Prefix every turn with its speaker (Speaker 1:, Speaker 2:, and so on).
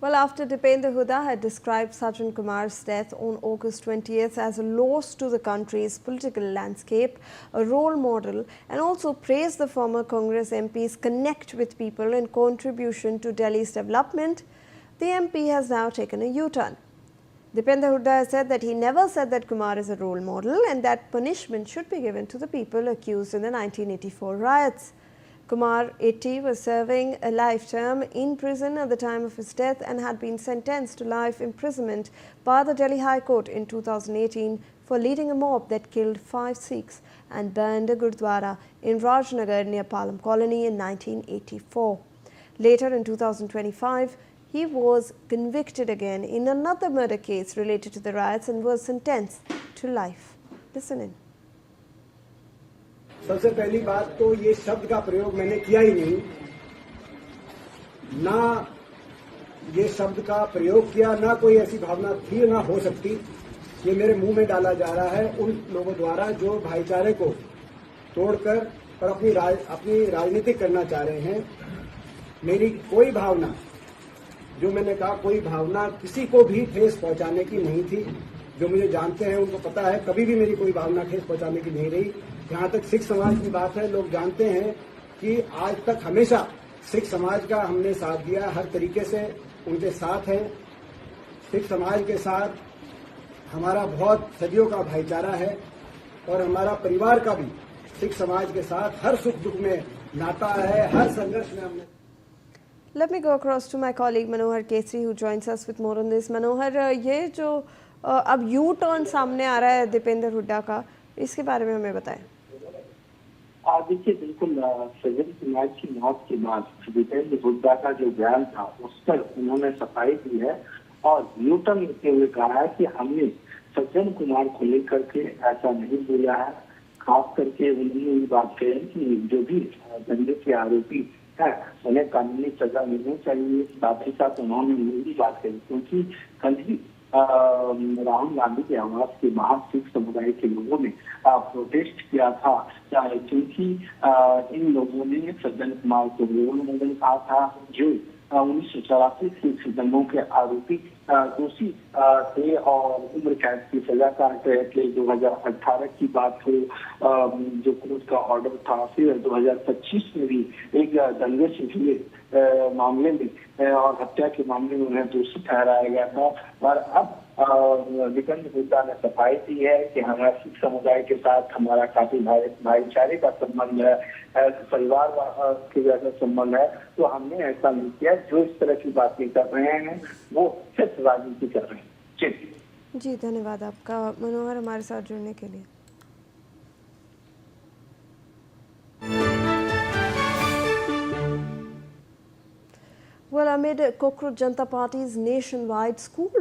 Speaker 1: Well, after Dipender Hooda had described Sajjan Kumar's death on August 20th as a loss to the country's political landscape, a role model, and also praised the former Congress MP's connect with people and contribution to Delhi's development, the MP has now taken a U-turn. Dipender Hooda has said that he never said that Kumar is a role model and that punishment should be given to the people accused in the 1984 riots. Kumar, 80, was serving a life term in prison at the time of his death and had been sentenced to life imprisonment by the Delhi High Court in 2018 for leading a mob that killed 5 Sikhs and burned a Gurdwara in Rajnagar near Palam Colony in 1984. Later in 2025, he was convicted again in another murder case related to the riots and was sentenced to life. Listen in.
Speaker 2: सबसे पहली बात तो ये शब्द का प्रयोग मैंने किया ही नहीं, ना ये शब्द का प्रयोग किया, ना कोई ऐसी भावना थी, ना हो सकती। ये मेरे मुंह में डाला जा रहा है उन लोगों द्वारा जो भाईचारे को तोड़कर और अपनी राजनीति करना चाह रहे हैं। मेरी कोई भावना, जो मैंने कहा, कोई भावना किसी को भी ठेस पहुंचाने की नहीं थी। जो मुझे जानते हैं उनको पता है, कभी भी मेरी कोई भावना ठेस पहुंचाने की नहीं रही। जहां तक सिख समाज की बात है, लोग जानते हैं कि आज तक हमेशा सिख समाज का हमने साथ दिया, हर तरीके से उनके साथ हैं। सिख समाज के साथ हमारा बहुत सदियों का भाईचारा है और हमारा परिवार का भी सिख समाज के साथ हर सुख दुख में नाता है, हर संघर्ष में हमने।
Speaker 1: Let me go across to my colleague Manohar Kesri who joins us with more on this. Manohar, ये जो अब यू टर्न सामने आ रहा है दीपेंद्र हुड्डा का, इसके बारे में हमें बताएं।
Speaker 3: देखिए, बिल्कुल सज्जन कुमार की मौत के बाद दीपेंद्र हुड्डा का जो बयान था उस पर उन्होंने सफाई दी है और यू टर्न लेते हुए कहा है कि हमने सज्जन कुमार को लेकर के ऐसा नहीं बोला है। खास करके उन्होंने ये बात कही कि जो भी दंगे के आरोपी है उन्हें कानूनी सजा मिलनी चाहिए। साथ ही साथ उन्होंने ये भी बात कही क्योंकि कल ही राहुल गांधी के आवास के बाहर सिख समुदाय के लोगों ने प्रोटेस्ट किया था, क्योंकि इन लोगों ने सज्जन कुमार को रोल मॉडल कहा था, जो 1984 सिख दंगों के आरोपी दोषी थे और उम्र कैद की सजा काट रहे थे। 2018 की बात हो, जो कोर्ट का ऑर्डर था, फिर 2025 में भी एक दंगे से जुड़े मामले में और हत्या के मामले में उन्हें दोषी ठहराया गया था। और अब दीपेंद्र हुड्डा ने सफाई दी है कि हमारे सिख समुदाय के साथ हमारा काफी भाईचारे का संबंध है, परिवार के जैसा संबंध है, तो हमने ऐसा नहीं किया। जो इस तरह की बातें कर रहे हैं वो सिर्फ राजनीति कर रहे हैं।
Speaker 1: जी धन्यवाद आपका मनोहर हमारे साथ जुड़ने के लिए। Well, amid Cockroach Janata Party's nationwide school